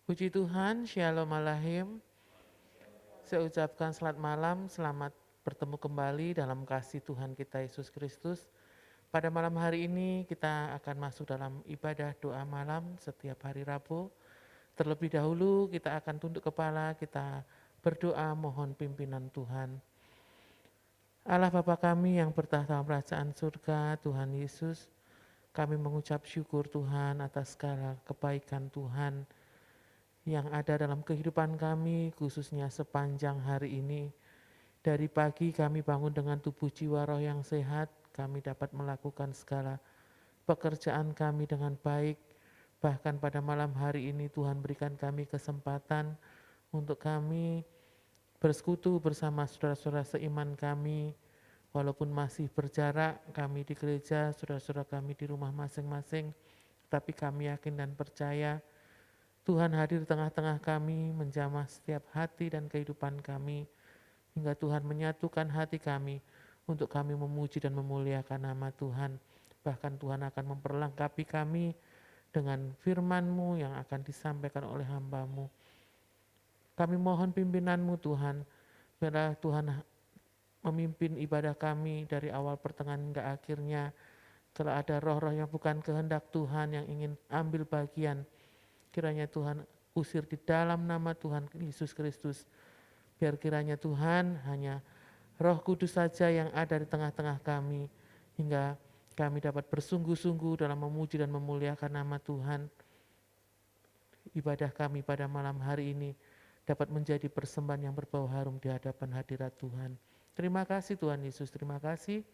Puji Tuhan, Shalom Alahim. Saya ucapkan selamat malam, selamat bertemu kembali dalam kasih Tuhan kita Yesus Kristus. Pada malam hari ini kita akan masuk dalam ibadah doa malam setiap hari Rabu. Terlebih dahulu kita akan tunduk kepala, kita berdoa mohon pimpinan Tuhan. Allah Bapa kami yang bertahta dalam kerajaan surga, Tuhan Yesus, kami mengucap syukur Tuhan atas segala kebaikan Tuhan yang ada dalam kehidupan kami, khususnya sepanjang hari ini. Dari pagi kami bangun dengan tubuh jiwa roh yang sehat, kami dapat melakukan segala pekerjaan kami dengan baik. Bahkan pada malam hari ini Tuhan berikan kami kesempatan untuk kami bersekutu bersama saudara-saudara seiman kami. Walaupun masih berjarak, kami di gereja, saudara-saudara kami di rumah masing-masing, tapi kami yakin dan percaya Tuhan hadir di tengah-tengah kami, menjamah setiap hati dan kehidupan kami, hingga Tuhan menyatukan hati kami untuk kami memuji dan memuliakan nama Tuhan. Bahkan Tuhan akan memperlengkapi kami dengan firman-Mu yang akan disampaikan oleh hamba-Mu. Kami mohon pimpinan-Mu Tuhan, biarlah Tuhan memimpin ibadah kami dari awal pertengahan hingga akhirnya. Kalau ada roh-roh yang bukan kehendak Tuhan yang ingin ambil bagian, kiranya Tuhan usir di dalam nama Tuhan Yesus Kristus. Biar kiranya Tuhan hanya Roh Kudus saja yang ada di tengah-tengah kami, hingga kami dapat bersungguh-sungguh dalam memuji dan memuliakan nama Tuhan. Ibadah kami pada malam hari ini dapat menjadi persembahan yang berbau harum di hadapan hadirat Tuhan. Terima kasih Tuhan Yesus, terima kasih.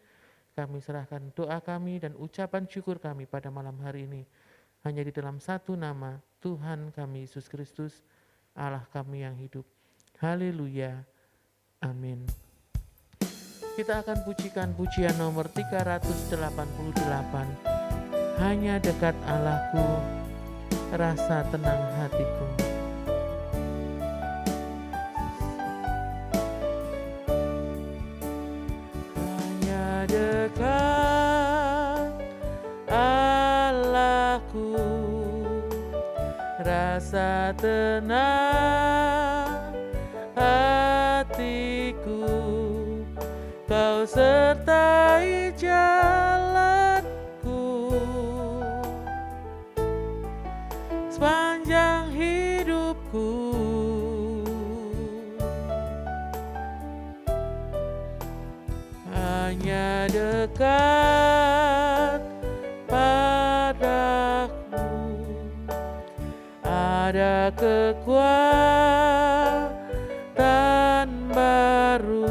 Kami serahkan doa kami dan ucapan syukur kami pada malam hari ini hanya di dalam satu nama, Tuhan kami Yesus Kristus, Allah kami yang hidup. Haleluya. Amin. Kita akan pujikan pujian nomor 388. Hanya dekat Allahku, rasa tenang hatiku. Hanya dekat Allahku, rasa tenang hatiku, Kau sertai jalanku sepanjang hidupku. Hanya dekat padaku ada kekuatan baru,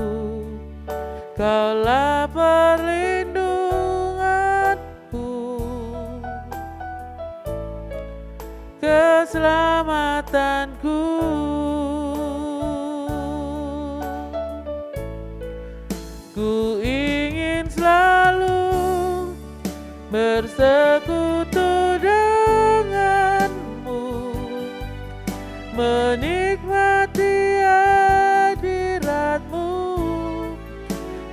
Kaulah perlindunganku, keselamatanku. Ku ingin selalu bersekutu denganmu, menikmati hadiratmu.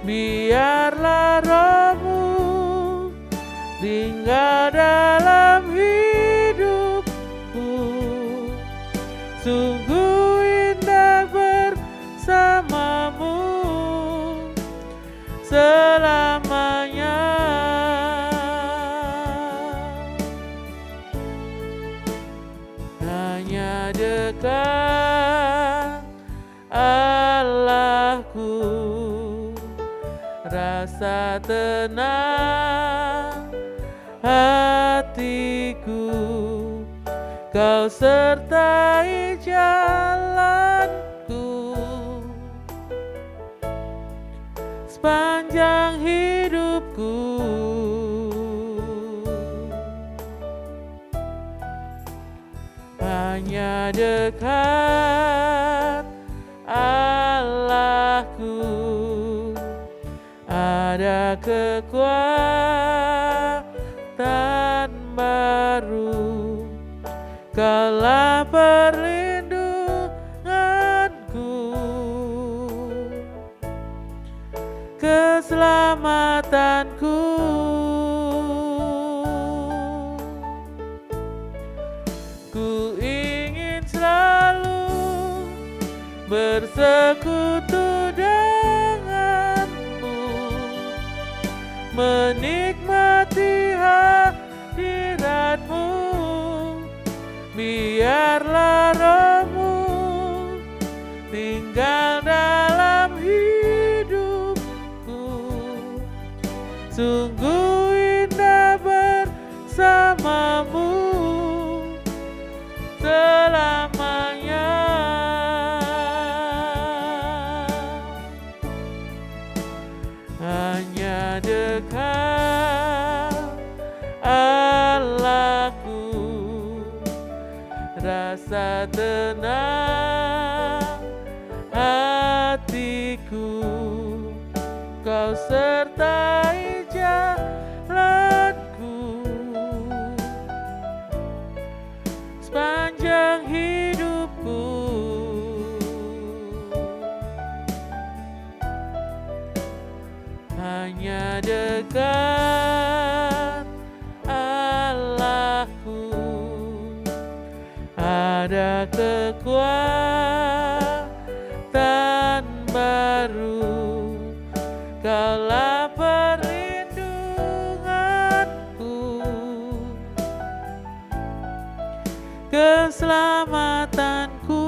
Biarlah rohmu tinggal dalam hidupku, sungguh indah bersamamu selamanya. Hanya dekat Allahku, rasa tenang hatiku, Kau sertai jalanku sepanjang hidupku. Hanya dekat Allahku ada kekuatan baru, Kaulah perlindunganku, keselamatanku. Ku ingin bersekutu denganmu, menikmati hadiratmu. Biarlah rohmu tinggal dalam hidupku, sungguh indah bersamamu selamanya. Hanya dekat Allahku, rasa tenang hatiku, Kau sertai jalanku sepanjang hidupku. Hanya dekat Allahku ada kekuatan baru, Kaulah perlindunganku, keselamatanku.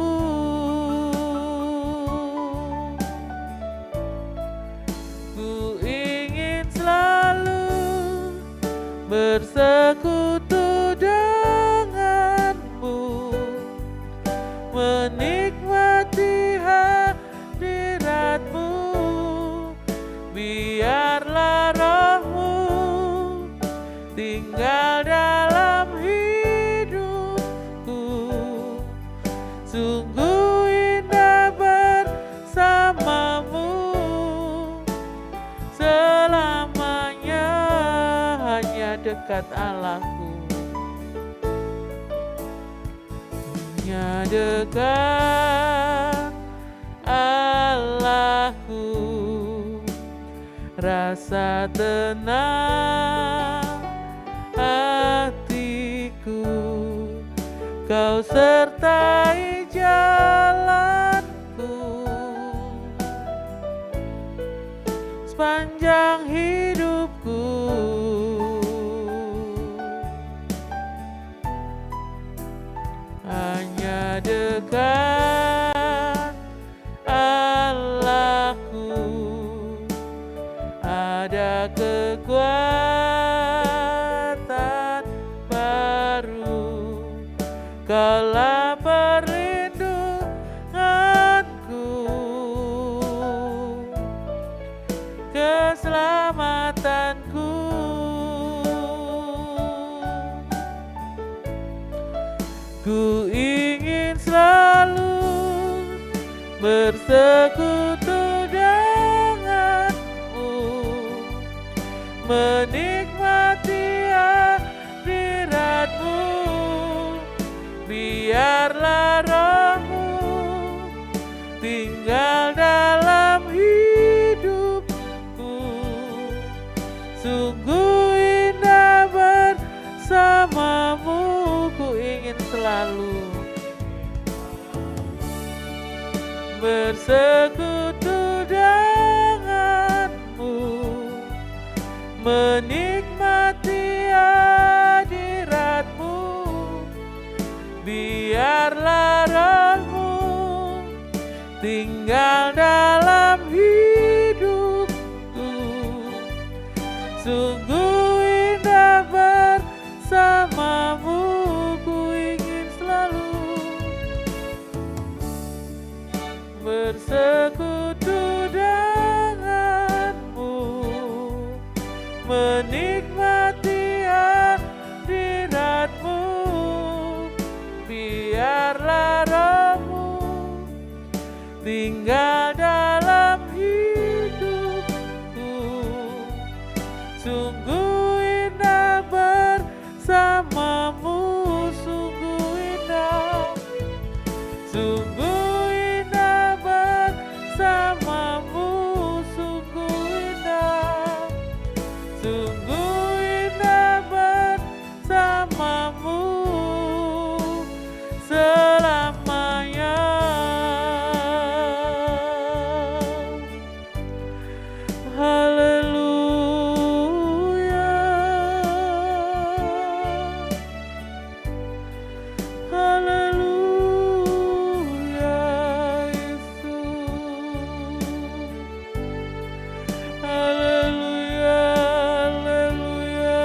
Ku ingin selalu bersekutu denganmu, menikmati hadiratmu. Biarlah rohmu tinggal dalam hidupku, sungguh indah bersamamu selamanya. Hanya dekat Allahku, hanya dekat Allahku, rasa tenang hatiku, Kau sertai jalanku sepanjang hidupku. Hanya dekat Allahku ada kekuatan baru, Kaulah perlindunganku, keselamatanku. Ku ingin selalu bersekutu denganmu, menikmati hadiratmu. Biarlah rohmu tinggal dalam hidupku, sungguh indah bersamamu. Ku ingin selalu bersekutu denganmu, menikmati hadiratmu. Biarlah rohmu tinggal dalam hidupku, sungguh indah bersamamu. Ku ingin selalu bersekutu denganmu, menikmati hadiratmu. Biarlah rohmu tinggal dalam hidupku, sungguh indah bersamamu. Sungguh indah, sungguh indah bersamamu. Sungguh indah, sungguh indah bersamamu selamanya. Haleluya Yesus. Haleluya, haleluya.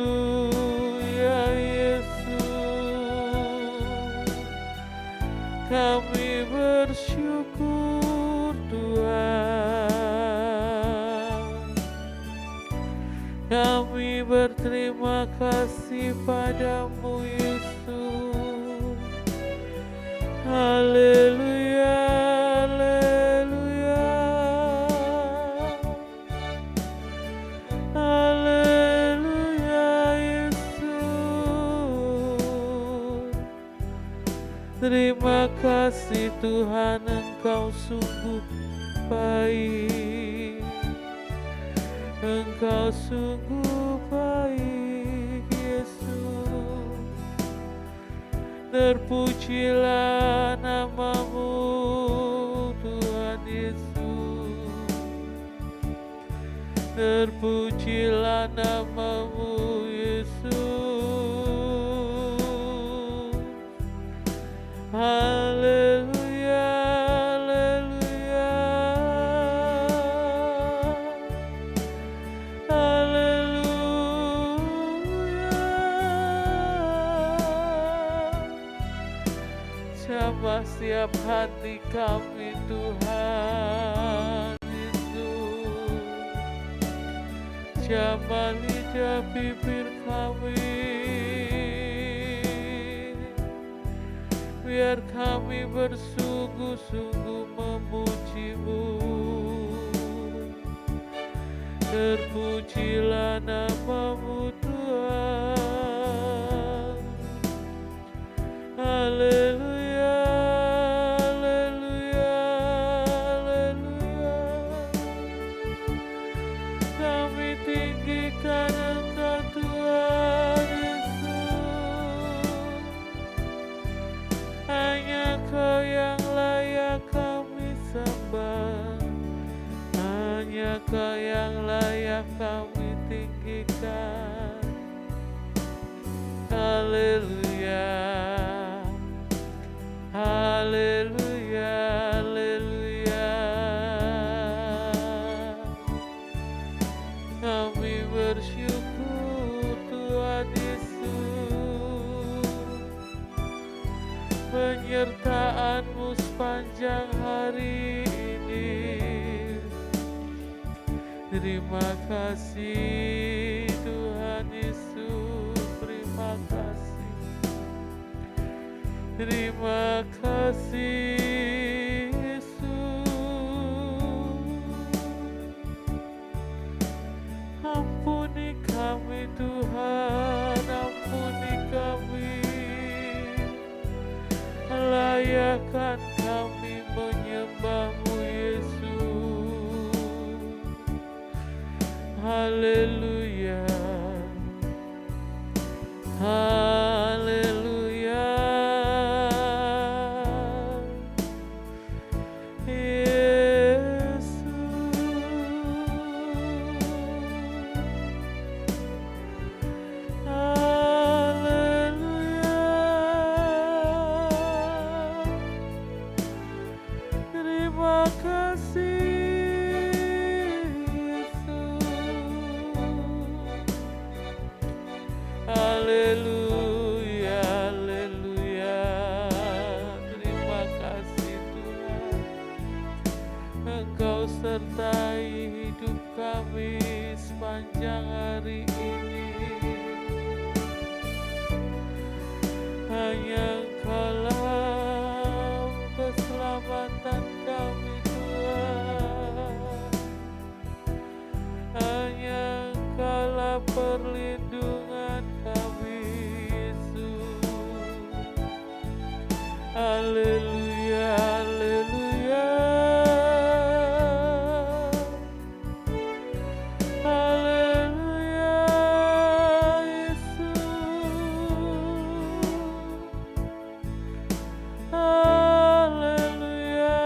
Haleluya Yesus. Kami bersyukur Tuhan. Kami berterima kasih padamu Yesus. Haleluya, haleluya. Haleluya Yesus. Terima kasih Tuhan, Engkau sungguh baik. Engkau sungguh baik Yesus. Terpujilah namamu Tuhan Yesus. Terpujilah namamu Yesus. Haleluya, haleluya. Haleluya. Jamah setiap hati kami Tuhan Yesus. Jamah lidah bibir kami. Biar kami bersungguh-sungguh memuji-Mu. Terpujilah namamu Tuhan. Haleluya, haleluya, haleluya. Kami tinggikan Engkau Tuhan Yesus. Hanya Kau yang layak kami sembah. Hanya Kau yang layak kami tinggikan. Haleluya, haleluya, haleluya. Kami bersyukur Tuhan Yesus. Penyertaan-Mu sepanjang hari ini. Terima kasih Tuhan Yesus, terima kasih. Terima kasih Yesus. Ampuni kami Tuhan, ampuni kami. Layakkan kami menyembah-Mu Yesus. Haleluya, haleluya. Yesus. Haleluya. Terima kasih haleluya, haleluya. Terima kasih Tuhan. Engkau sertai hidup kami sepanjang hari ini. Hanya Engkaulah keselamatan kami Tuhan. Hanya Engkaulah perlindungan kami Yesus. Haleluya, haleluya. Haleluya Yesus. Haleluya.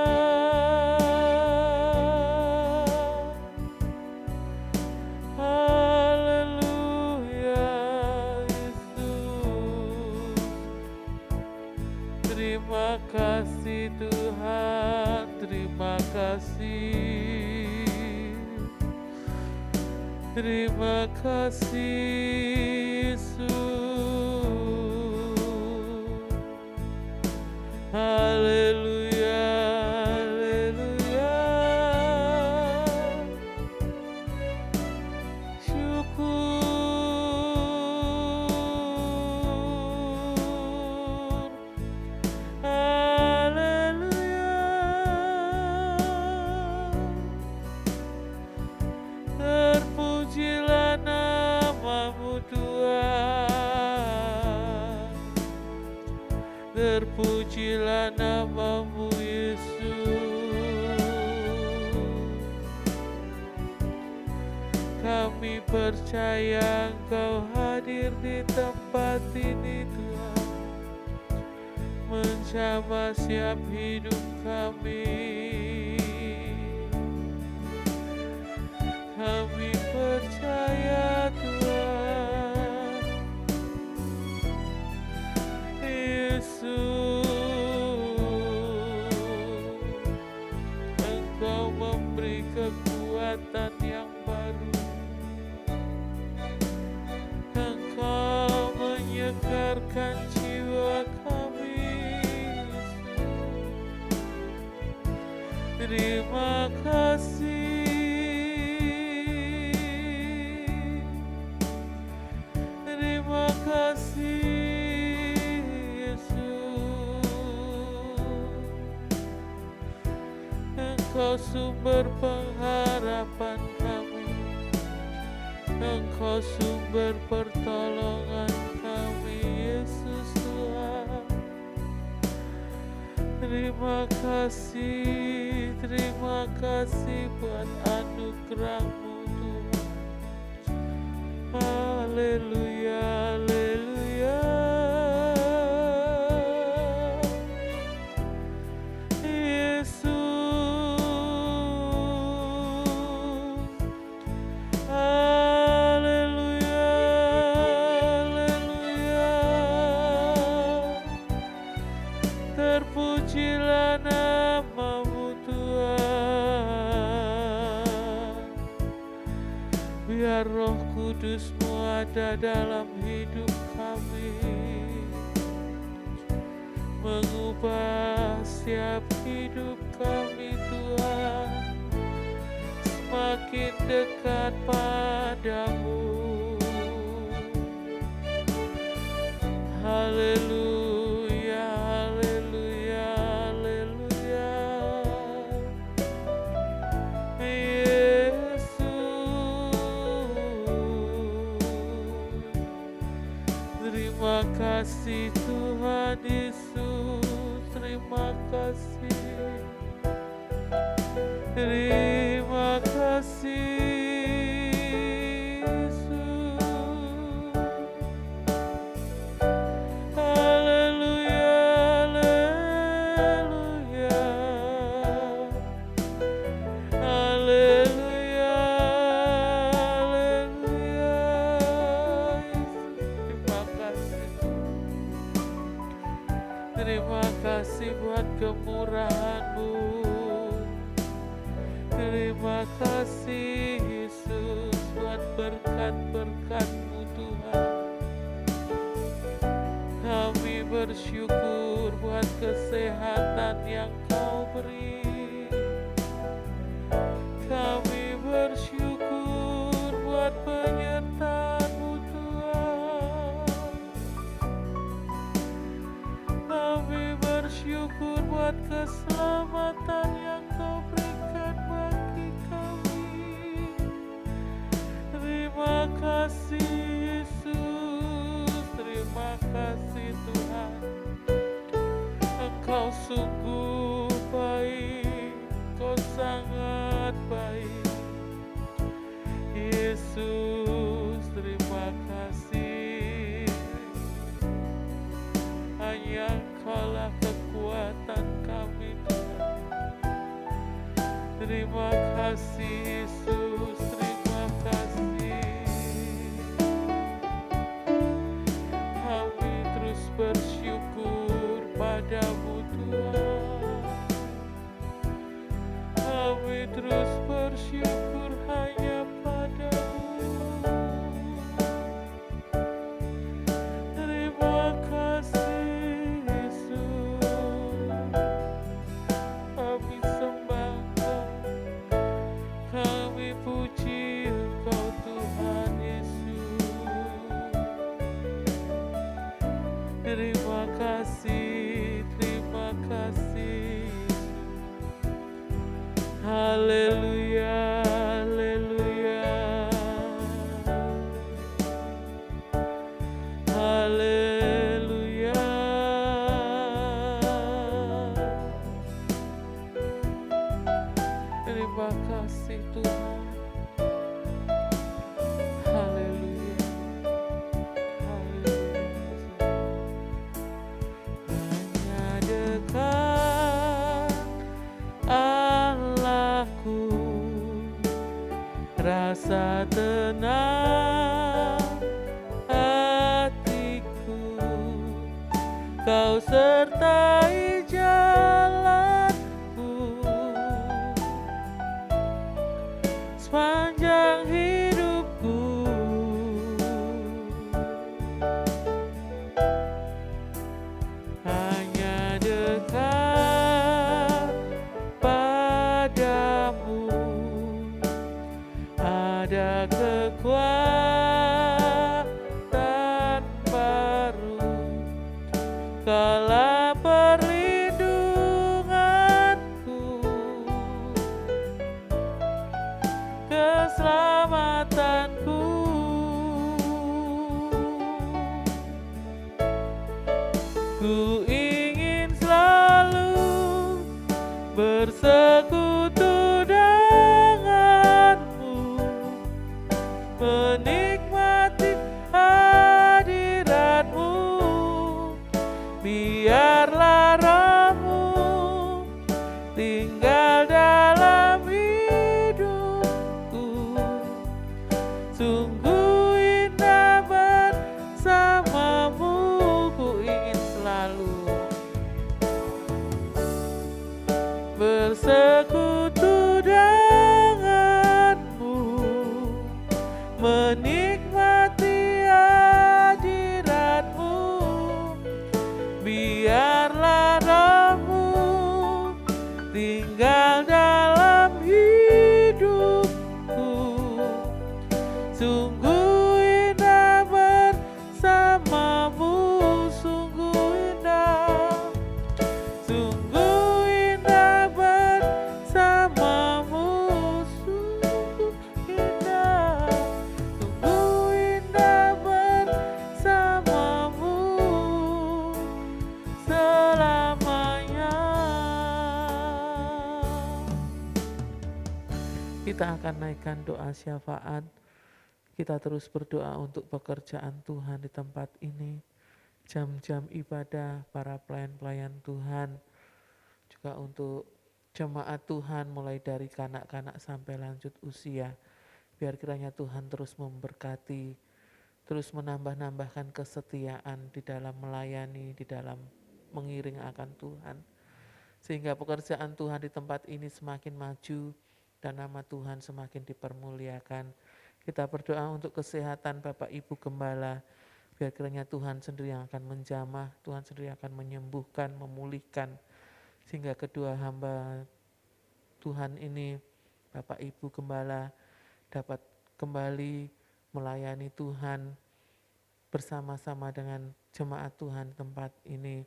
Haleluya. kasih Tuhan, terima kasih. Terima kasih Yesus. Haleluya, haleluya. Syukur. Haleluya. Terpujilah namamu Tuhan. Terpujilah namamu Yesus. Kami percaya Engkau hadir di tempat ini Tuhan, menjamah siap hidup kami. Kami percaya Tuhan Yesus, Engkau memberi kekuatan yang baru. Engkau menyegarkan jiwa kami Yesus. Terima kasih. Terima kasih Yesus. Engkau sumber pengharapan kami. Engkau sumber pertolongan kami Yesus Tuhan. Terima kasih buat anugerah-Mu Tuhan. Haleluya, haleluya. Yesus. Haleluya, haleluya. Terpujilah namamu Tuhan. Biar Roh Kudus-Mu ada dalam hidup kami, mengubah setiap hidup kami Tuhan, semakin dekat padamu. Haleluya, haleluya, haleluya. Terima kasih Tuhan Yesus, terima kasih. Terima kasih Yesus. Haleluya, haleluya. Haleluya, haleluya. Terima kasih. Terima kasih buat kemurahan-Mu. Terima kasih Yesus buat berkat-berkat-Mu Tuhan. Kami bersyukur buat kesehatan yang Kau beri. Kami bersyukur buat penyertaan-Mu Tuhan. Kami bersyukur buat keselamatan yang Kau berikan bagi kami. Terima kasih Yesus, terima kasih Tuhan. Engkau sungguh baik, Engkau sangat baik. Yesus, terima kasih. Hanya Engkaulah kekuatan kami Tuhan. Terima kasih Yesus, terima kasih. Kami terus bersyukur padamu Tuhan. Terima kasih, terima kasih. Haleluya, haleluya. Haleluya. Terima kasih Tuhan. Haleluya. Haleluya. Hanya dekat Allahku, rasa tenang hatiku, Kau sertai jalanku sepanjang hidupku. Hanya dekat padamu ada kekuatan baru, kala perlindunganku, keselamatanku. Ku ingin selalu bersekutu denganmu, menikmati hadiratmu. Biarlah rohmu tinggal dalam hidupku, sungguh indah bersamamu. Ku ingin selalu bersekutu denganmu, menikmati hadiratmu. Biarlah rohmu tinggal dalam hidupku, sungguh indah bersamamu. Sungguh indah, sungguh indah bersamamu. Sungguh indah, sungguh indah bersamamu selamanya. Kita akan naikkan doa syafaat. Kita terus berdoa untuk pekerjaan Tuhan di tempat ini, jam-jam ibadah para pelayan-pelayan Tuhan, juga untuk jemaat Tuhan mulai dari kanak-kanak sampai lanjut usia. Biar kiranya Tuhan terus memberkati, terus menambah-nambahkan kesetiaan di dalam melayani, di dalam mengiring akan Tuhan. Sehingga pekerjaan Tuhan di tempat ini semakin maju dan nama Tuhan semakin dipermuliakan. Kita berdoa untuk kesehatan Bapak Ibu Gembala, biar kiranya Tuhan sendiri yang akan menjamah, Tuhan sendiri akan menyembuhkan, memulihkan, sehingga kedua hamba Tuhan ini, Bapak Ibu Gembala, dapat kembali melayani Tuhan bersama-sama dengan jemaat Tuhan tempat ini.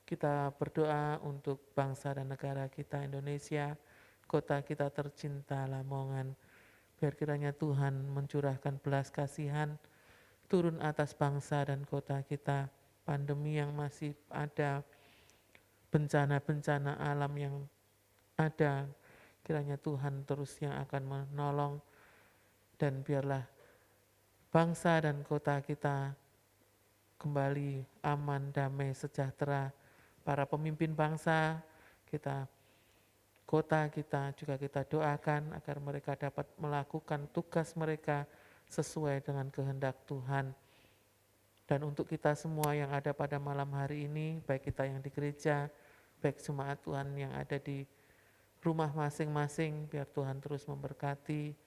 Kita berdoa untuk bangsa dan negara kita Indonesia, kota kita tercinta Lamongan. Biar kiranya Tuhan mencurahkan belas kasihan turun atas bangsa dan kota kita. Pandemi yang masih ada, bencana-bencana alam yang ada, kiranya Tuhan terus yang akan menolong. Dan biarlah bangsa dan kota kita kembali aman, damai, sejahtera. Para pemimpin bangsa kita, kota kita juga kita doakan agar mereka dapat melakukan tugas mereka sesuai dengan kehendak Tuhan. Dan untuk kita semua yang ada pada malam hari ini, baik kita yang di gereja, baik jemaat Tuhan yang ada di rumah masing-masing, biar Tuhan terus memberkati,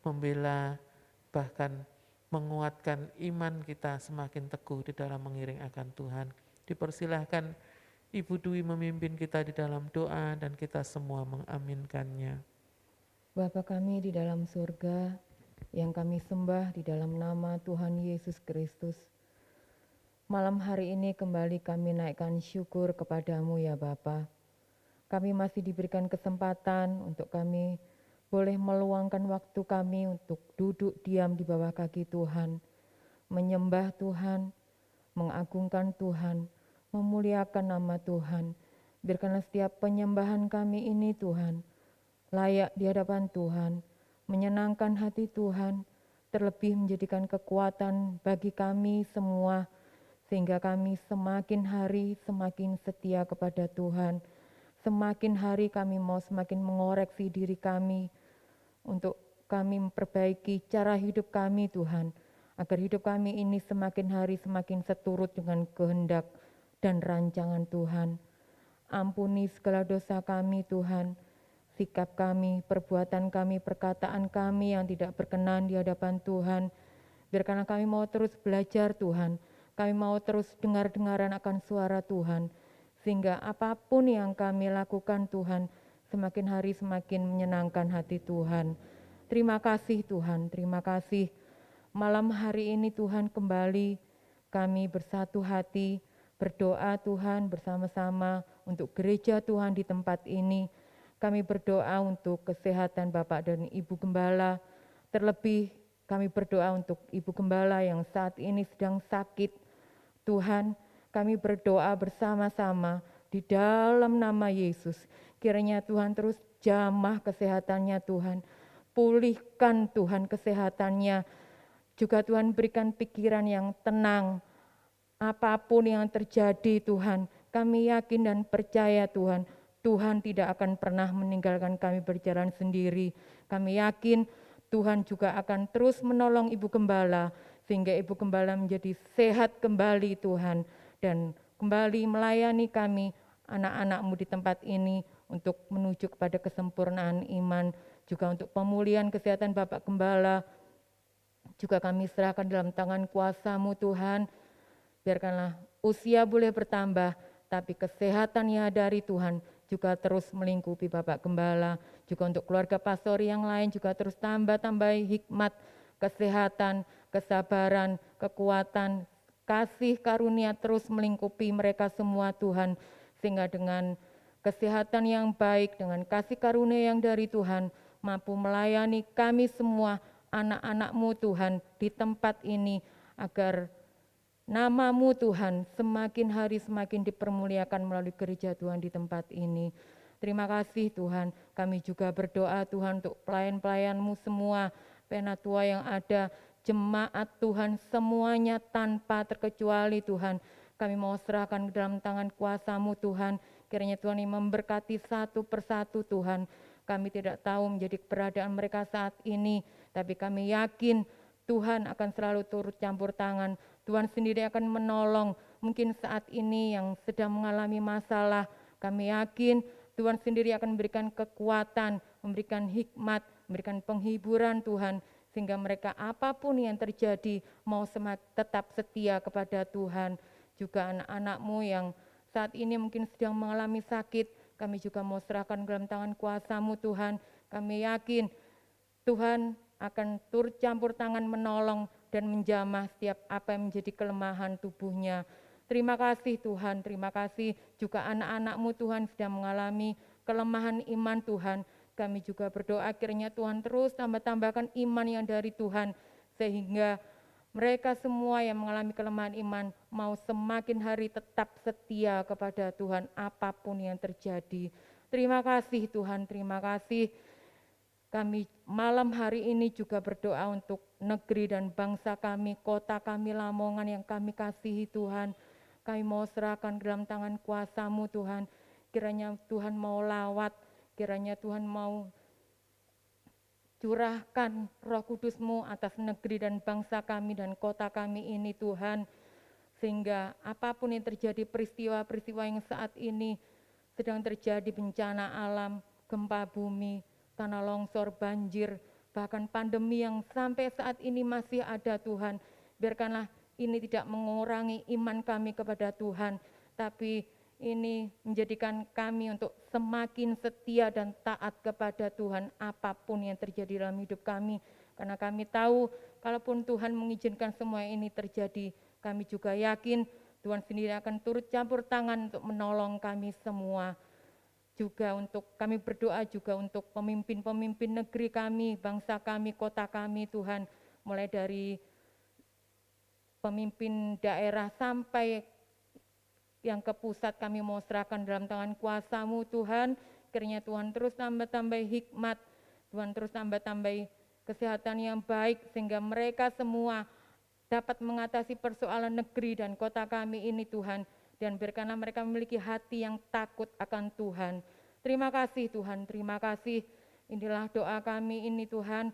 membela, bahkan menguatkan iman kita semakin teguh di dalam mengiring akan Tuhan. Dipersilahkan Ibu Dwi memimpin kita di dalam doa dan kita semua mengaminkannya. Bapa kami di dalam surga, yang kami sembah di dalam nama Tuhan Yesus Kristus. Malam hari ini kembali kami naikkan syukur kepadamu ya Bapa. Kami masih diberikan kesempatan untuk kami boleh meluangkan waktu kami untuk duduk diam di bawah kaki Tuhan, menyembah Tuhan, mengagungkan Tuhan, memuliakan nama Tuhan. Biarkanlah setiap penyembahan kami ini Tuhan, layak di hadapan Tuhan, menyenangkan hati Tuhan, terlebih menjadikan kekuatan bagi kami semua, sehingga kami semakin hari semakin setia kepada Tuhan. Semakin hari kami mau semakin mengoreksi diri kami, untuk kami memperbaiki cara hidup kami Tuhan, agar hidup kami ini semakin hari semakin seturut dengan kehendak dan rancangan Tuhan. Ampuni segala dosa kami Tuhan, sikap kami, perbuatan kami, perkataan kami yang tidak berkenan di hadapan Tuhan. Biarkanlah kami mau terus belajar Tuhan, kami mau terus dengar-dengaran akan suara Tuhan, sehingga apapun yang kami lakukan Tuhan, semakin hari semakin menyenangkan hati Tuhan. Terima kasih Tuhan, terima kasih. Malam hari ini Tuhan kembali kami bersatu hati, berdoa Tuhan bersama-sama untuk gereja Tuhan di tempat ini. Kami berdoa untuk kesehatan Bapak dan Ibu Gembala, terlebih kami berdoa untuk Ibu Gembala yang saat ini sedang sakit. Tuhan, kami berdoa bersama-sama di dalam nama Yesus. Kiranya Tuhan terus jamah kesehatannya Tuhan, pulihkan Tuhan kesehatannya. Juga Tuhan berikan pikiran yang tenang. Apapun yang terjadi Tuhan, kami yakin dan percaya Tuhan, Tuhan tidak akan pernah meninggalkan kami berjalan sendiri. Kami yakin Tuhan juga akan terus menolong Ibu Gembala, sehingga Ibu Gembala menjadi sehat kembali Tuhan, dan kembali melayani kami, anak-anak-Mu di tempat ini, untuk menuju kepada kesempurnaan iman, juga untuk pemulihan kesehatan Bapak Gembala, juga kami serahkan dalam tangan kuasa-Mu Tuhan. Biarkanlah usia boleh bertambah, tapi kesehatannya dari Tuhan juga terus melingkupi Bapak Gembala. Juga untuk keluarga pastori yang lain juga terus tambah hikmat, kesehatan, kesabaran, kekuatan, kasih karunia terus melingkupi mereka semua Tuhan. Sehingga dengan kesehatan yang baik, dengan kasih karunia yang dari Tuhan, mampu melayani kami semua anak-anak-Mu Tuhan di tempat ini, agar Nama-Mu Tuhan semakin hari semakin dipermuliakan melalui gereja Tuhan di tempat ini. Terima kasih Tuhan, kami juga berdoa Tuhan untuk pelayan-pelayan-Mu semua, penatua yang ada, jemaat Tuhan semuanya tanpa terkecuali Tuhan. Kami mau serahkan ke dalam tangan kuasa-Mu Tuhan, kiranya Tuhan yang memberkati satu persatu Tuhan. Kami tidak tahu menjadi keberadaan mereka saat ini, tapi kami yakin Tuhan akan selalu turut campur tangan. Tuhan sendiri akan menolong. Mungkin saat ini yang sedang mengalami masalah, kami yakin Tuhan sendiri akan memberikan kekuatan, memberikan hikmat, memberikan penghiburan Tuhan, sehingga mereka apapun yang terjadi mau tetap setia kepada Tuhan. Juga anak-anak-Mu yang saat ini mungkin sedang mengalami sakit, kami juga mau serahkan dalam tangan kuasa-Mu Tuhan. Kami yakin Tuhan akan turut campur tangan menolong dan menjamah setiap apa yang menjadi kelemahan tubuhnya. Terima kasih Tuhan, terima kasih juga anak-anak-Mu Tuhan sedang mengalami kelemahan iman Tuhan. Kami juga berdoa kiranya Tuhan terus tambahkan iman yang dari Tuhan, sehingga mereka semua yang mengalami kelemahan iman mau semakin hari tetap setia kepada Tuhan apapun yang terjadi. Terima kasih Tuhan, terima kasih. Kami malam hari ini juga berdoa untuk negeri dan bangsa kami, kota kami Lamongan yang kami kasihi Tuhan. Kami mau serahkan ke dalam tangan kuasa-Mu Tuhan. Kiranya Tuhan mau lawat, kiranya Tuhan mau curahkan Roh Kudus-Mu atas negeri dan bangsa kami dan kota kami ini Tuhan. Sehingga apapun yang terjadi, peristiwa-peristiwa yang saat ini sedang terjadi, bencana alam, gempa bumi, tanah longsor, banjir, bahkan pandemi yang sampai saat ini masih ada Tuhan. Biarkanlah ini tidak mengurangi iman kami kepada Tuhan, tapi ini menjadikan kami untuk semakin setia dan taat kepada Tuhan apapun yang terjadi dalam hidup kami. Karena kami tahu kalaupun Tuhan mengizinkan semua ini terjadi, Kami juga yakin Tuhan sendiri akan turut campur tangan untuk menolong kami semua. Juga untuk kami berdoa juga untuk pemimpin-pemimpin negeri kami, bangsa kami, kota kami Tuhan, mulai dari pemimpin daerah sampai yang ke pusat kami mau serahkan dalam tangan kuasa-Mu Tuhan. Kiranya Tuhan terus tambah-tambah hikmat, Tuhan terus tambah-tambah kesehatan yang baik sehingga mereka semua dapat mengatasi persoalan negeri dan kota kami ini Tuhan. Dan biarkanlah mereka memiliki hati yang takut akan Tuhan. Terima kasih Tuhan, terima kasih. Inilah doa kami ini Tuhan.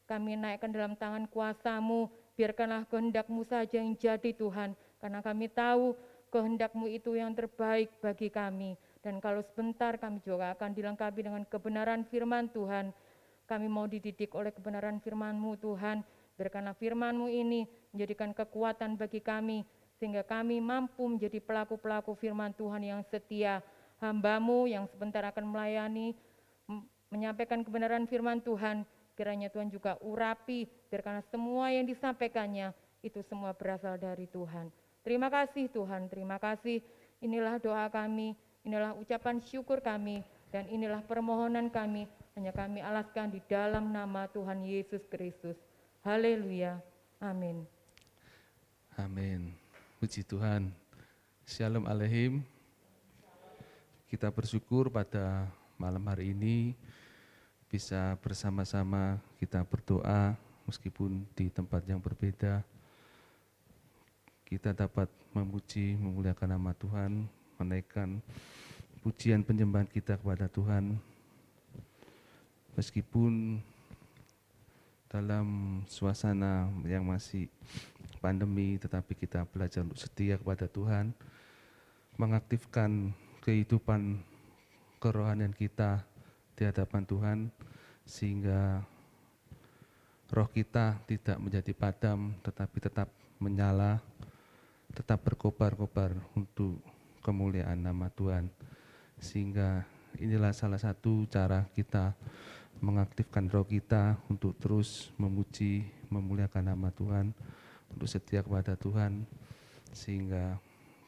Kami naikkan dalam tangan kuasa-Mu. Biarkanlah kehendak-Mu saja yang jadi Tuhan. Karena kami tahu kehendak-Mu itu yang terbaik bagi kami. Dan kalau sebentar kami juga akan dilengkapi dengan kebenaran firman Tuhan. Kami mau dididik oleh kebenaran firman-Mu Tuhan. Biarkanlah firman-Mu ini menjadikan kekuatan bagi kami. Sehingga kami mampu menjadi pelaku-pelaku firman Tuhan yang setia. Hamba-Mu yang sebentar akan melayani, menyampaikan kebenaran firman Tuhan. Kiranya Tuhan juga urapi, biarkanlah semua yang disampaikannya itu semua berasal dari Tuhan. Terima kasih Tuhan, terima kasih. Inilah doa kami, inilah ucapan syukur kami, dan inilah permohonan kami. Hanya kami alaskan di dalam nama Tuhan Yesus Kristus. Haleluya, amin. Amin. Puji Tuhan. Shalom Aleihim. Kita bersyukur pada malam hari ini bisa bersama-sama kita berdoa meskipun di tempat yang berbeda. Kita dapat memuji, memuliakan nama Tuhan, menaikkan pujian penyembahan kita kepada Tuhan. Meskipun dalam suasana yang masih pandemi, tetapi kita belajar untuk setia kepada Tuhan, mengaktifkan kehidupan kerohanian kita di hadapan Tuhan, sehingga roh kita tidak menjadi padam, tetapi tetap menyala, tetap berkobar-kobar untuk kemuliaan nama Tuhan. Sehingga inilah salah satu cara kita mengaktifkan roh kita untuk terus memuji, memuliakan nama Tuhan, untuk setia kepada Tuhan, sehingga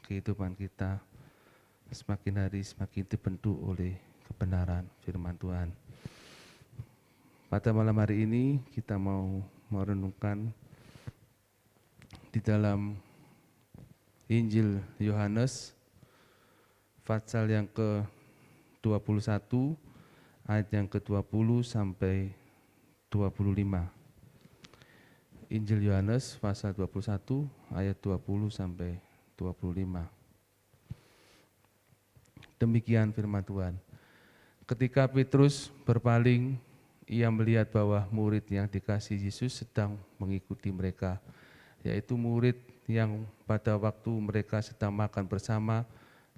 kehidupan kita semakin hari semakin dibentuk oleh kebenaran firman Tuhan. Pada malam hari ini kita mau merenungkan di dalam Injil Yohanes pasal yang ke-21 ayat yang ke-20 sampai 25. Injil Yohanes pasal 21 ayat 20 sampai 25. Demikian firman Tuhan. Ketika Petrus berpaling, ia melihat bahwa murid yang dikasihi Yesus sedang mengikuti mereka, yaitu murid yang pada waktu mereka sedang makan bersama,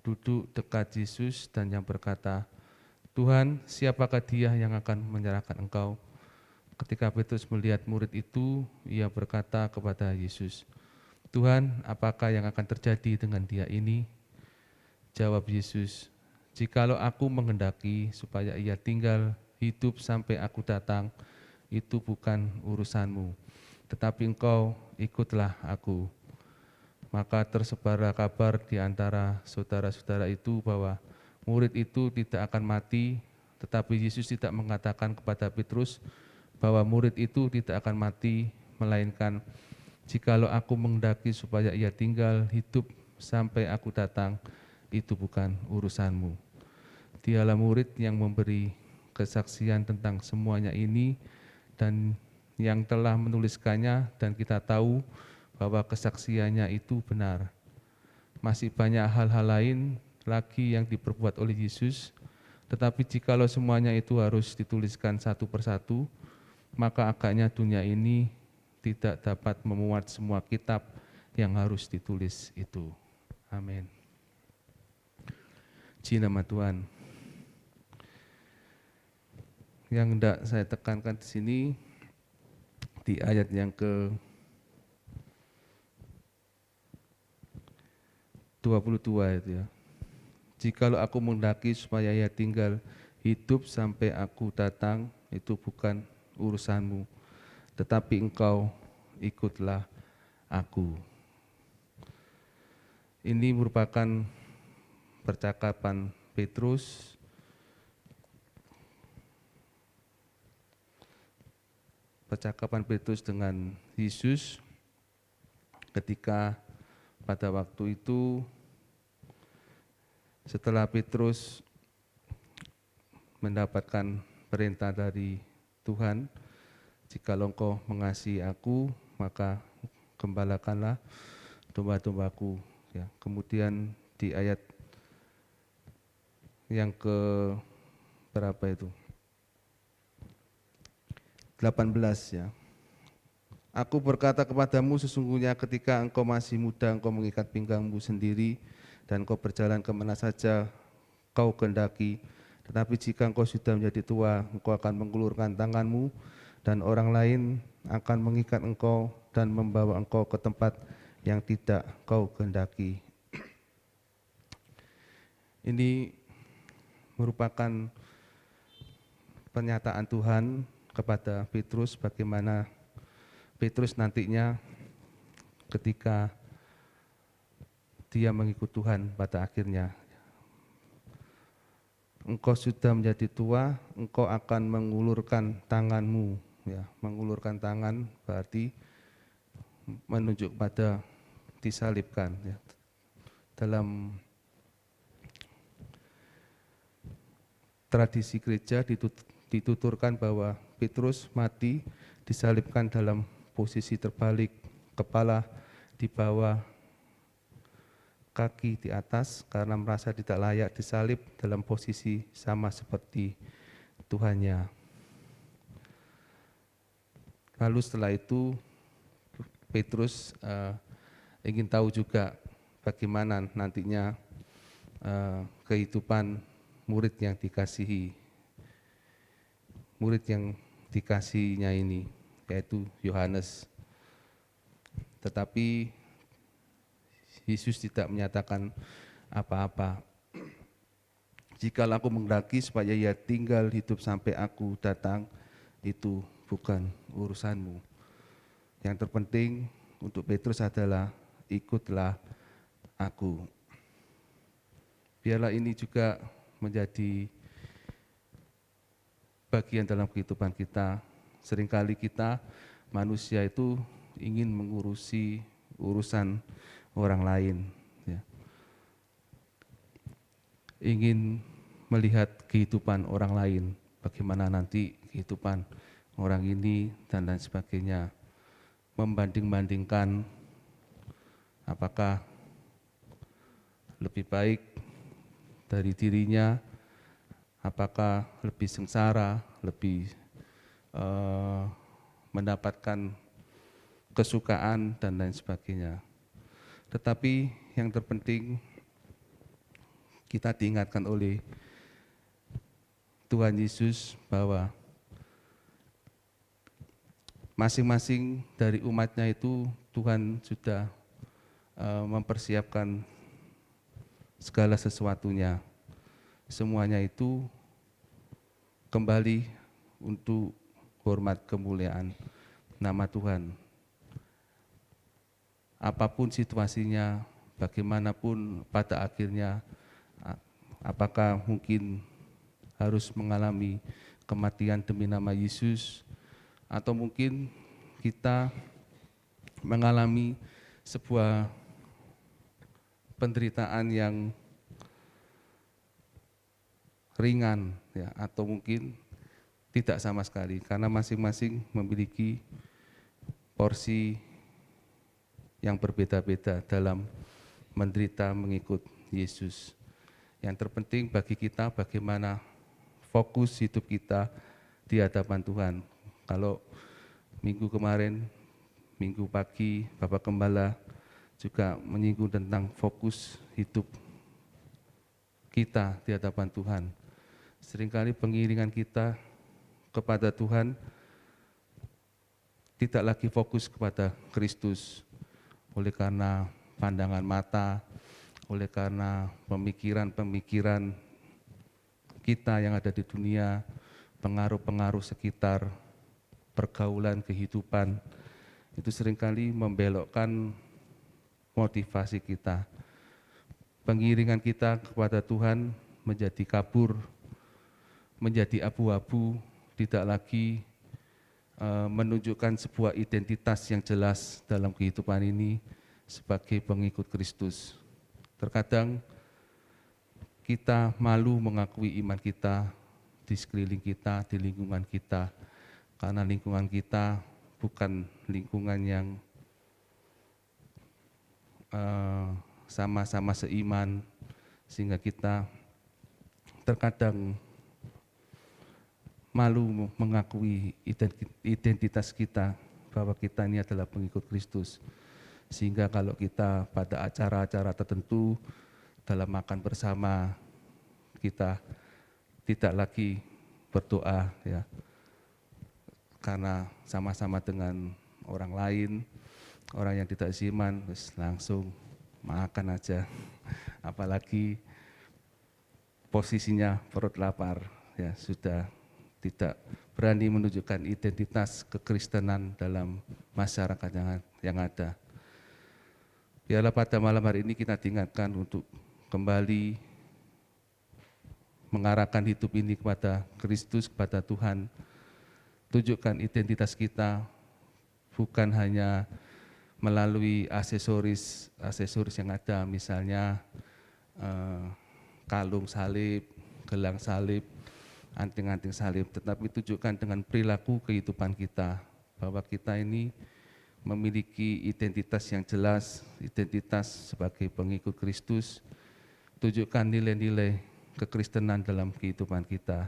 duduk dekat Yesus dan yang berkata, "Tuhan, siapakah dia yang akan menyerahkan Engkau?" Ketika Petrus melihat murid itu, ia berkata kepada Yesus, "Tuhan, apakah yang akan terjadi dengan dia ini?" Jawab Yesus, "Jikalau aku menghendaki supaya ia tinggal hidup sampai aku datang, itu bukan urusanmu. Tetapi engkau ikutlah aku." Maka tersebarlah kabar di antara saudara-saudara itu bahwa murid itu tidak akan mati, tetapi Yesus tidak mengatakan kepada Petrus bahwa murid itu tidak akan mati, melainkan, "Jikalau aku menghendaki supaya ia tinggal hidup sampai aku datang, itu bukan urusanmu." Dialah murid yang memberi kesaksian tentang semuanya ini dan yang telah menuliskannya, dan kita tahu bahwa kesaksiannya itu benar. Masih banyak hal-hal lain lagi yang diperbuat oleh Yesus, tetapi jikalau semuanya itu harus dituliskan satu persatu, maka agaknya dunia ini tidak dapat memuat semua kitab yang harus ditulis itu. Amin. Puji nama Tuhan. Yang hendak saya tekankan di sini di ayat yang ke-22 itu ya. "Jikalau aku menghendaki supaya ia tinggal hidup sampai aku datang, itu bukan urusanmu, tetapi engkau ikutlah aku." Ini merupakan percakapan Petrus dengan Yesus ketika pada waktu itu setelah Petrus mendapatkan perintah dari Tuhan, "Jikalau engkau mengasihi aku, maka gembalakanlah domba-dombaku." Ya, kemudian di ayat yang ke berapa itu? 18 ya. "Aku berkata kepadamu, sesungguhnya ketika engkau masih muda, engkau mengikat pinggangmu sendiri, dan engkau berjalan kemana saja kau kehendaki. Tetapi jika engkau sudah menjadi tua, engkau akan mengulurkan tanganmu, dan orang lain akan mengikat engkau dan membawa engkau ke tempat yang tidak kau kehendaki." Ini merupakan pernyataan Tuhan kepada Petrus, bagaimana Petrus nantinya ketika dia mengikut Tuhan pada akhirnya. Engkau sudah menjadi tua, engkau akan mengulurkan tanganmu. Ya, mengulurkan tangan berarti menunjuk pada disalibkan. Ya. Dalam tradisi gereja dituturkan bahwa Petrus mati disalibkan dalam posisi terbalik, kepala di bawah, kaki di atas, karena merasa tidak layak disalib dalam posisi sama seperti Tuhannya. Lalu setelah itu Petrus ingin tahu juga bagaimana nantinya kehidupan murid yang dikasihinya ini, yaitu Yohanes. Tetapi Yesus tidak menyatakan apa-apa. "Jikalau aku menghendaki supaya ia tinggal hidup sampai aku datang, itu bukan urusanmu." Yang terpenting untuk Petrus adalah ikutlah aku. Biarlah ini juga menjadi bagian dalam kehidupan kita. Seringkali kita manusia itu ingin mengurusi urusan orang lain, ya. Ingin melihat kehidupan orang lain, bagaimana nanti kehidupan orang ini dan lain sebagainya. Membanding-bandingkan apakah lebih baik dari dirinya, apakah lebih sengsara, lebih mendapatkan kesukaan dan lain sebagainya. Tetapi yang terpenting kita diingatkan oleh Tuhan Yesus bahwa masing-masing dari umatnya itu Tuhan sudah mempersiapkan segala sesuatunya. Semuanya itu kembali untuk hormat kemuliaan nama Tuhan. Apapun situasinya, bagaimanapun pada akhirnya, apakah mungkin harus mengalami kematian demi nama Yesus, atau mungkin kita mengalami sebuah penderitaan yang ringan, ya, atau mungkin tidak sama sekali, karena masing-masing memiliki porsi yang berbeda-beda dalam menderita mengikut Yesus. Yang terpenting bagi kita bagaimana fokus hidup kita di hadapan Tuhan. Kalau minggu kemarin, minggu pagi, Bapak Gembala juga menyinggung tentang fokus hidup kita di hadapan Tuhan. Seringkali pengiringan kita kepada Tuhan tidak lagi fokus kepada Kristus, oleh karena pandangan mata, oleh karena pemikiran-pemikiran kita yang ada di dunia, pengaruh-pengaruh sekitar, pergaulan kehidupan, itu seringkali membelokkan motivasi kita. pengiringan kita kepada Tuhan menjadi kabur, menjadi abu-abu, tidak lagi menunjukkan sebuah identitas yang jelas dalam kehidupan ini sebagai pengikut Kristus. Terkadang kita malu mengakui iman kita di sekeliling kita, di lingkungan kita, karena lingkungan kita bukan lingkungan yang sama-sama seiman, sehingga kita terkadang malu mengakui identitas kita bahwa kita ini adalah pengikut Kristus. Sehingga kalau kita pada acara-acara tertentu dalam makan bersama, kita tidak lagi berdoa ya, karena sama-sama dengan orang lain, orang yang tidak seiman, langsung makan aja. Apalagi posisinya perut lapar, ya sudah tidak berani menunjukkan identitas kekristenan dalam masyarakat yang ada. Biarlah pada malam hari ini kita diingatkan untuk kembali mengarahkan hidup ini kepada Kristus, kepada Tuhan. Tunjukkan identitas kita bukan hanya melalui aksesoris yang ada, misalnya kalung salib, gelang salib, anting-anting salib, tetapi tunjukkan dengan perilaku kehidupan kita, bahwa kita ini memiliki identitas yang jelas, identitas sebagai pengikut Kristus. Tunjukkan nilai-nilai kekristenan dalam kehidupan kita.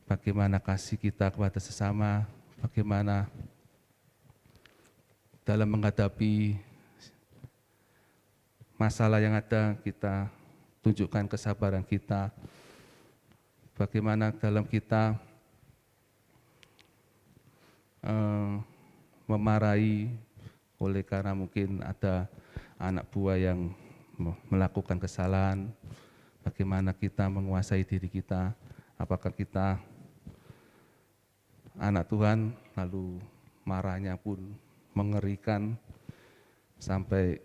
Bagaimana kasih kita kepada sesama, bagaimana dalam menghadapi masalah yang ada, kita tunjukkan kesabaran kita. Bagaimana dalam kita memarahi oleh karena mungkin ada anak buah yang melakukan kesalahan. Bagaimana kita menguasai diri kita, apakah kita anak Tuhan lalu marahnya pun mengerikan sampai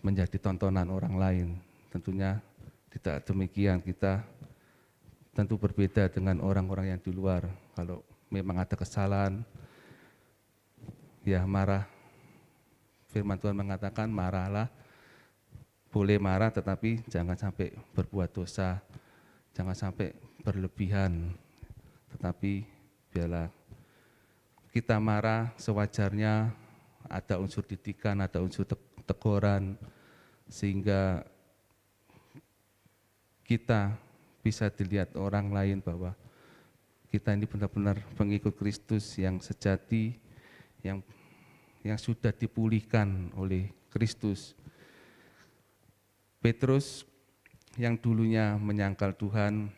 menjadi tontonan orang lain. Tentunya tidak demikian, kita tentu berbeda dengan orang-orang yang di luar. Kalau memang ada kesalahan, ya marah. Firman Tuhan mengatakan marahlah, boleh marah tetapi jangan sampai berbuat dosa, jangan sampai berlebihan. Tetapi biarlah kita marah sewajarnya, ada unsur didikan, ada unsur teguran, sehingga kita bisa dilihat orang lain bahwa kita ini benar-benar pengikut Kristus yang sejati, yang sudah dipulihkan oleh Kristus. Petrus yang dulunya menyangkal Tuhan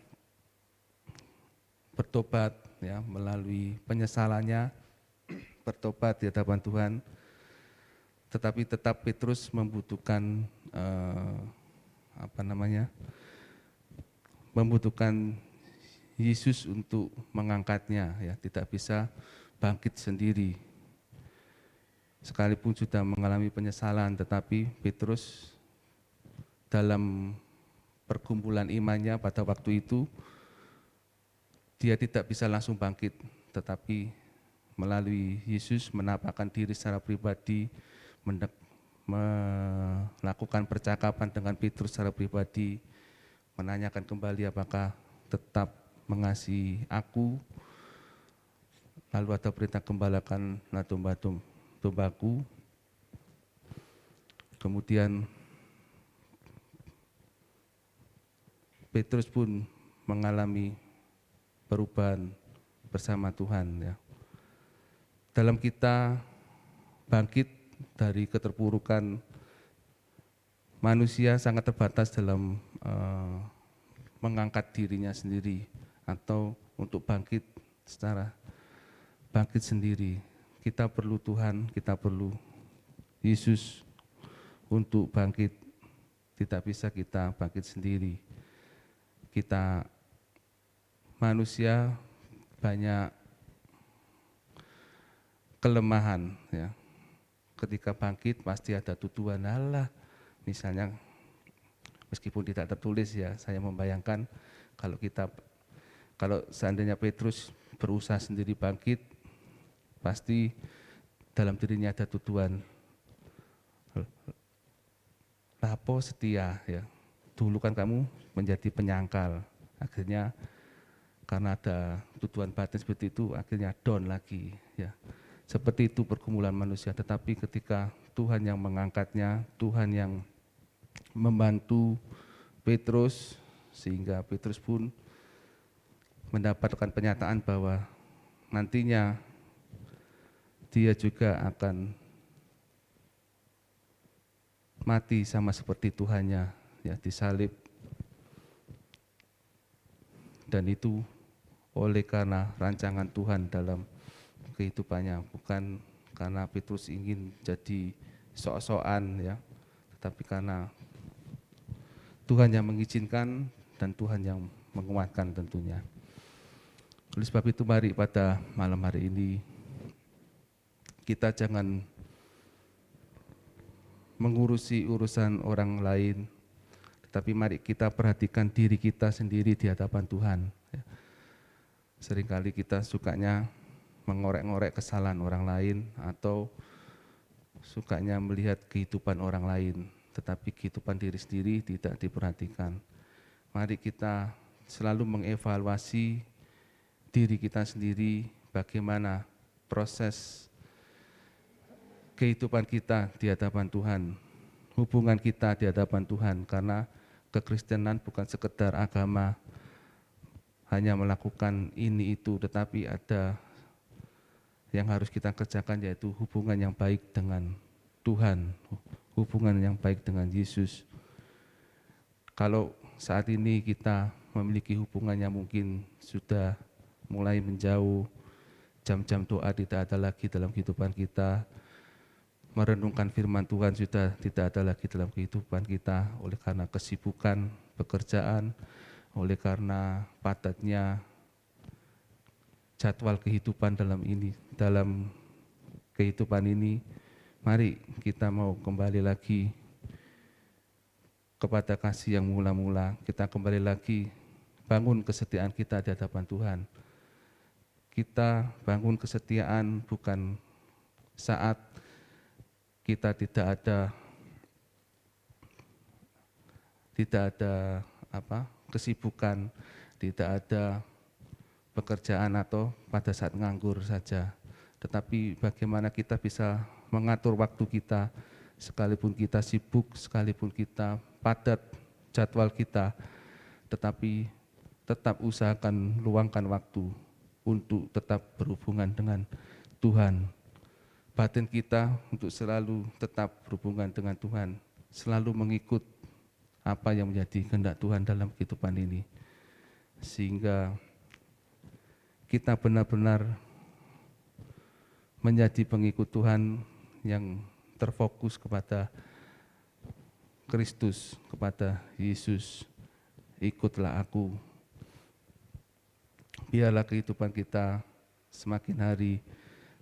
bertobat ya, melalui penyesalannya, bertobat di hadapan Tuhan, tetapi tetap Petrus membutuhkan membutuhkan Yesus untuk mengangkatnya, ya, tidak bisa bangkit sendiri. Sekalipun sudah mengalami penyesalan, tetapi Petrus dalam pergumulan imannya pada waktu itu, dia tidak bisa langsung bangkit, tetapi melalui Yesus menapakkan diri secara pribadi, melakukan percakapan dengan Petrus secara pribadi, menanyakan kembali apakah tetap mengasihi aku, lalu ada perintah gembalakan domba-dombaku. Kemudian Petrus pun mengalami perubahan bersama Tuhan, ya. Dalam kita bangkit dari keterpurukan, manusia sangat terbatas dalam mengangkat dirinya sendiri atau untuk bangkit sendiri. Kita perlu Tuhan, kita perlu Yesus untuk bangkit. Tidak bisa kita bangkit sendiri. Kita manusia banyak kelemahan, ya. Ketika bangkit pasti ada tuduhan, Allah, misalnya Meskipun tidak tertulis ya, saya membayangkan kalau seandainya Petrus berusaha sendiri bangkit, pasti dalam dirinya ada tujuan lapo setia ya. Dulu kan kamu menjadi penyangkal, akhirnya karena ada tujuan batin seperti itu, akhirnya down lagi ya. Seperti itu pergumulan manusia, tetapi ketika Tuhan yang mengangkatnya, Tuhan yang membantu Petrus, sehingga Petrus pun mendapatkan penyataan bahwa nantinya dia juga akan mati sama seperti Tuhannya, ya, disalib. Dan itu oleh karena rancangan Tuhan dalam kehidupannya, bukan karena Petrus ingin jadi sok-sokan ya, tetapi karena Tuhan yang mengizinkan dan Tuhan yang menguatkan tentunya. Oleh sebab itu mari pada malam hari ini kita jangan mengurusi urusan orang lain, tetapi mari kita perhatikan diri kita sendiri di hadapan Tuhan. Seringkali kita sukanya mengorek-ngorek kesalahan orang lain atau sukanya melihat kehidupan orang lain, tetapi kehidupan diri sendiri tidak diperhatikan. Mari kita selalu mengevaluasi diri kita sendiri, bagaimana proses kehidupan kita di hadapan Tuhan, hubungan kita di hadapan Tuhan, karena kekristenan bukan sekedar agama, hanya melakukan ini itu, tetapi ada yang harus kita kerjakan, yaitu hubungan yang baik dengan Tuhan, hubungan yang baik dengan Yesus. Kalau saat ini kita memiliki hubungan yang mungkin sudah mulai menjauh, jam-jam doa tidak ada lagi dalam kehidupan kita, merenungkan firman Tuhan sudah tidak ada lagi dalam kehidupan kita oleh karena kesibukan pekerjaan, oleh karena padatnya jadwal kehidupan dalam kehidupan ini, mari kita mau kembali lagi kepada kasih yang mula-mula, kita kembali lagi bangun kesetiaan kita di hadapan Tuhan. Kita bangun kesetiaan bukan saat kita tidak ada kesibukan, tidak ada pekerjaan atau pada saat nganggur saja. Tetapi bagaimana kita bisa mengatur waktu kita, sekalipun kita sibuk, sekalipun kita padat jadwal kita, tetapi tetap usahakan luangkan waktu untuk tetap berhubungan dengan Tuhan. Batin kita untuk selalu tetap berhubungan dengan Tuhan, selalu mengikut apa yang menjadi kehendak Tuhan dalam kehidupan ini, sehingga kita benar-benar menjadi pengikut Tuhan yang terfokus kepada Kristus, kepada Yesus. Ikutlah aku. Biarlah kehidupan kita semakin hari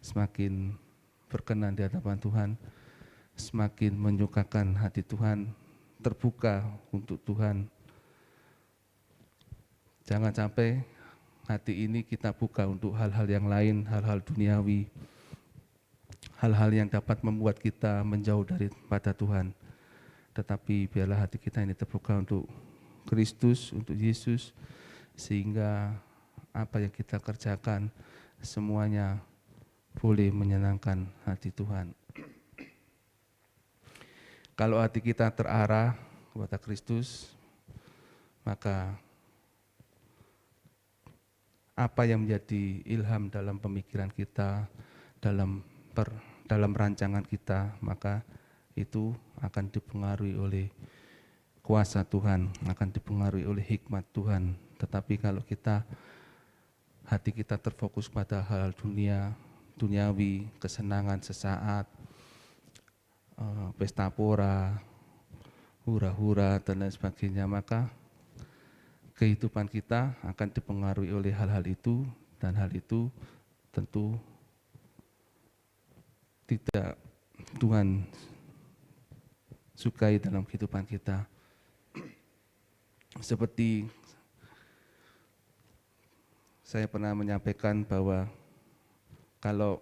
semakin berkenan di hadapan Tuhan, semakin menyukakan hati Tuhan, terbuka untuk Tuhan. Jangan sampai hati ini kita buka untuk hal-hal yang lain, hal-hal duniawi, hal-hal yang dapat membuat kita menjauh daripada Tuhan. Tetapi biarlah hati kita ini terbuka untuk Kristus, untuk Yesus, sehingga apa yang kita kerjakan semuanya boleh menyenangkan hati Tuhan. Kalau hati kita terarah kepada Kristus, maka apa yang menjadi ilham dalam pemikiran kita, dalam rancangan kita, maka itu akan dipengaruhi oleh kuasa Tuhan, akan dipengaruhi oleh hikmat Tuhan. Tetapi kalau hati kita terfokus pada hal duniawi, kesenangan sesaat, pesta pora, hura-hura dan lain sebagainya, maka kehidupan kita akan dipengaruhi oleh hal-hal itu, dan hal itu tentu tidak Tuhan sukai dalam kehidupan kita. seperti saya pernah menyampaikan bahwa kalau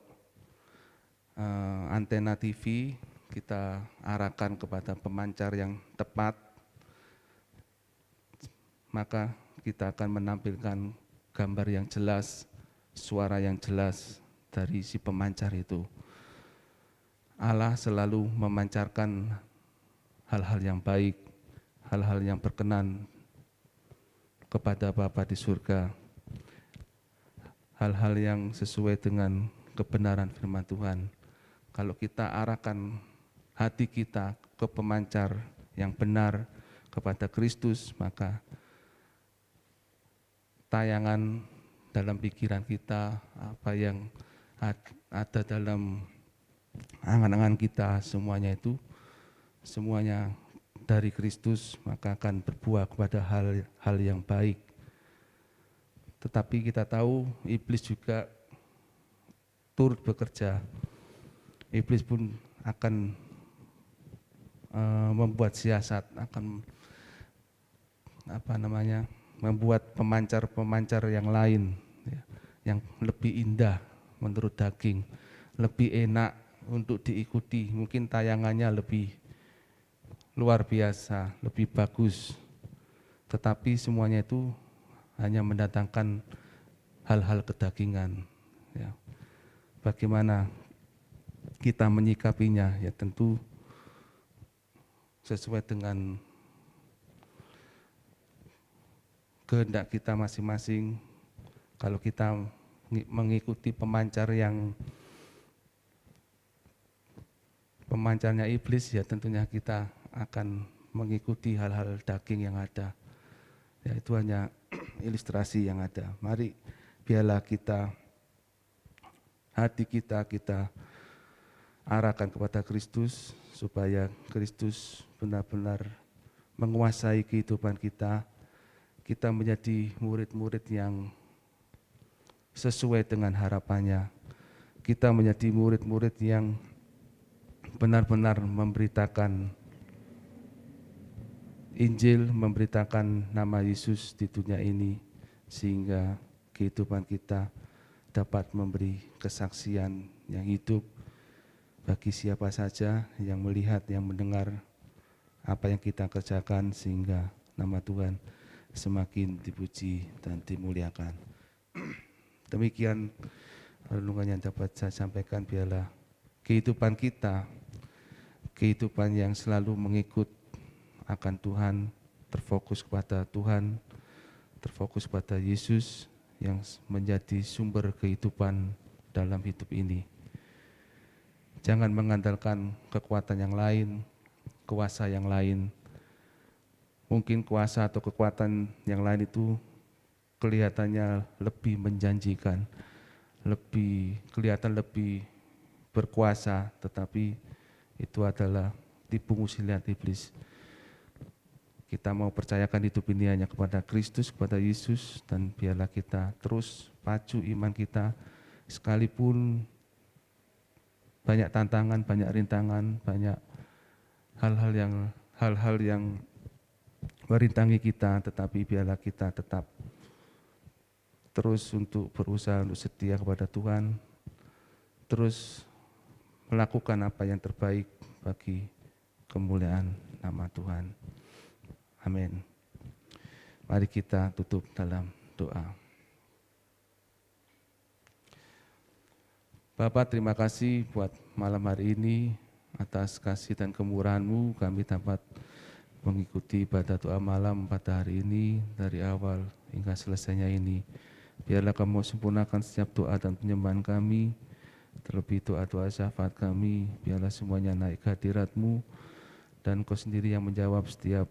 antena TV kita arahkan kepada pemancar yang tepat, maka kita akan menampilkan gambar yang jelas, suara yang jelas dari si pemancar itu. Allah selalu memancarkan hal-hal yang baik, hal-hal yang berkenan kepada Bapa di surga, hal-hal yang sesuai dengan kebenaran firman Tuhan. Kalau kita arahkan hati kita ke pemancar yang benar kepada Kristus, maka tayangan dalam pikiran kita, apa yang ada dalam angan-angan kita, semuanya itu, semuanya dari Kristus, maka akan berbuah kepada hal yang baik. Tetapi kita tahu iblis juga turut bekerja. Iblis pun akan membuat siasat, akan membuat pemancar-pemancar yang lain, ya, yang lebih indah menurut daging, lebih enak untuk diikuti, mungkin tayangannya lebih luar biasa, lebih bagus, tetapi semuanya itu hanya mendatangkan hal-hal kedagingan. Ya. Bagaimana kita menyikapinya? Ya tentu sesuai dengan kehendak kita masing-masing. Kalau kita mengikuti pemancarnya iblis, ya tentunya kita akan mengikuti hal-hal daging yang ada. Ya, itu hanya ilustrasi yang ada. Mari biarlah hati kita arahkan kepada Kristus, supaya Kristus benar-benar menguasai kehidupan kita. Kita menjadi murid-murid yang sesuai dengan harapannya. Kita menjadi murid-murid yang benar-benar memberitakan Injil, memberitakan nama Yesus di dunia ini, sehingga kehidupan kita dapat memberi kesaksian yang hidup bagi siapa saja yang melihat, yang mendengar apa yang kita kerjakan, sehingga nama Tuhan semakin dipuji dan dimuliakan. Demikian renungan yang dapat saya sampaikan. Biarlah kehidupan kita, kehidupan yang selalu mengikut akan Tuhan, terfokus kepada Tuhan, terfokus pada Yesus yang menjadi sumber kehidupan dalam hidup ini. Jangan mengandalkan kekuatan yang lain, kuasa yang lain. Mungkin kuasa atau kekuatan yang lain itu kelihatannya lebih menjanjikan, kelihatan lebih berkuasa, tetapi itu adalah tipu muslihat iblis. Kita mau percayakan hidup ini hanya kepada Kristus, kepada Yesus, dan biarlah kita terus pacu iman kita, sekalipun banyak tantangan, banyak rintangan, banyak hal-hal yang merintangi kita, tetapi biarlah kita tetap terus untuk berusaha untuk setia kepada Tuhan, terus melakukan apa yang terbaik bagi kemuliaan nama Tuhan. Amin. Mari kita tutup dalam doa. Bapa, terima kasih buat malam hari ini, atas kasih dan kemurahan-Mu kami dapat mengikuti ibadah doa malam pada hari ini, dari awal hingga selesainya ini. Biarlah Kamu sempurnakan setiap doa dan penyembahan kami, terlebih doa-doa syafaat kami, biarlah semuanya naik ke hadirat-Mu, dan Kau sendiri yang menjawab setiap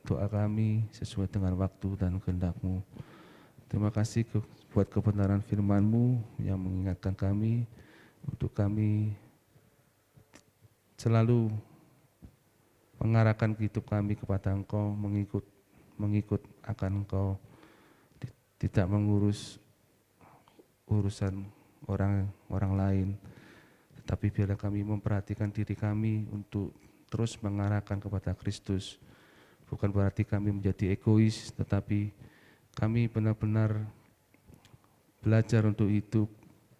doa kami sesuai dengan waktu dan kehendak-Mu. Terima kasih buat kebenaran firman-Mu yang mengingatkan kami untuk kami selalu mengarahkan hidup kami kepada Engkau, mengikut akan Engkau, tidak mengurus urusan orang lain, tetapi biarlah kami memperhatikan diri kami untuk terus mengarahkan kepada Kristus, Bukan berarti kami menjadi egois, tetapi kami benar-benar belajar untuk hidup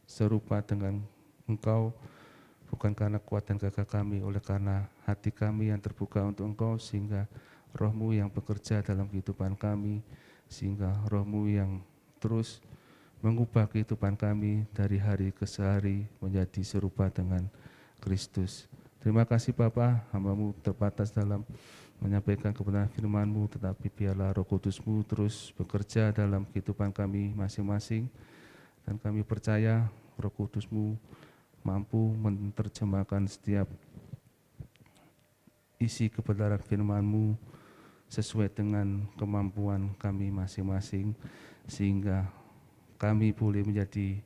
serupa dengan Engkau, bukan karena kuat dan gagah kami, oleh karena hati kami yang terbuka untuk Engkau, sehingga Roh-Mu yang bekerja dalam kehidupan kami, sehingga Roh-Mu yang terus mengubah kehidupan kami dari hari ke hari menjadi serupa dengan Kristus. Terima kasih Bapa, hamba-Mu terbatas dalam menyampaikan kebenaran firman-Mu, tetapi biarlah Roh Kudus-Mu terus bekerja dalam kehidupan kami masing-masing, dan kami percaya Roh Kudus-Mu mampu menerjemahkan setiap isi kebenaran firman-Mu sesuai dengan kemampuan kami masing-masing, sehingga kami boleh menjadi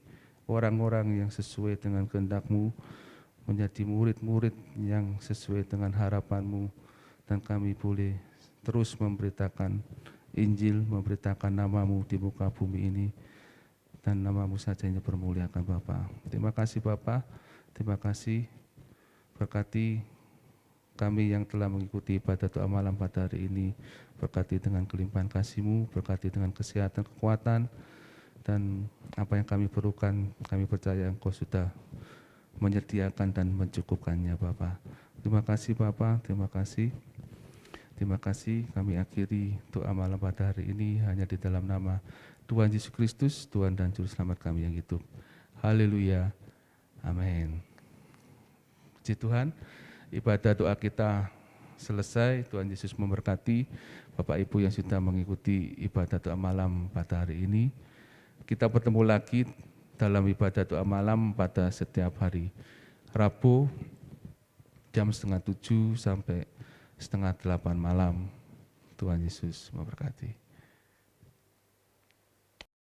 orang-orang yang sesuai dengan kehendak-Mu, menjadi murid-murid yang sesuai dengan harapan-Mu, dan kami boleh terus memberitakan Injil, memberitakan nama-Mu di muka bumi ini, dan nama-Mu saja yang dipermuliakan Bapa. Terima kasih Bapa, terima kasih, berkati kami yang telah mengikuti ibadah doa malam pada hari ini, berkati dengan kelimpahan kasih-Mu, berkati dengan kesehatan, kekuatan, dan apa yang kami perlukan, kami percaya Engkau sudah menyediakan dan mencukupkannya Bapa. Terima kasih Bapa, terima kasih. Terima kasih, kami akhiri doa malam pada hari ini hanya di dalam nama Tuhan Yesus Kristus, Tuhan dan Juru Selamat kami yang hidup. Haleluya, amin. Puji Tuhan, ibadah doa kita selesai. Tuhan Yesus memberkati Bapak Ibu yang sudah mengikuti ibadah doa malam pada hari ini. Kita bertemu lagi dalam ibadah doa malam pada setiap hari Rabu jam 6:30 sampai 7:30 malam. Tuhan Yesus memberkati.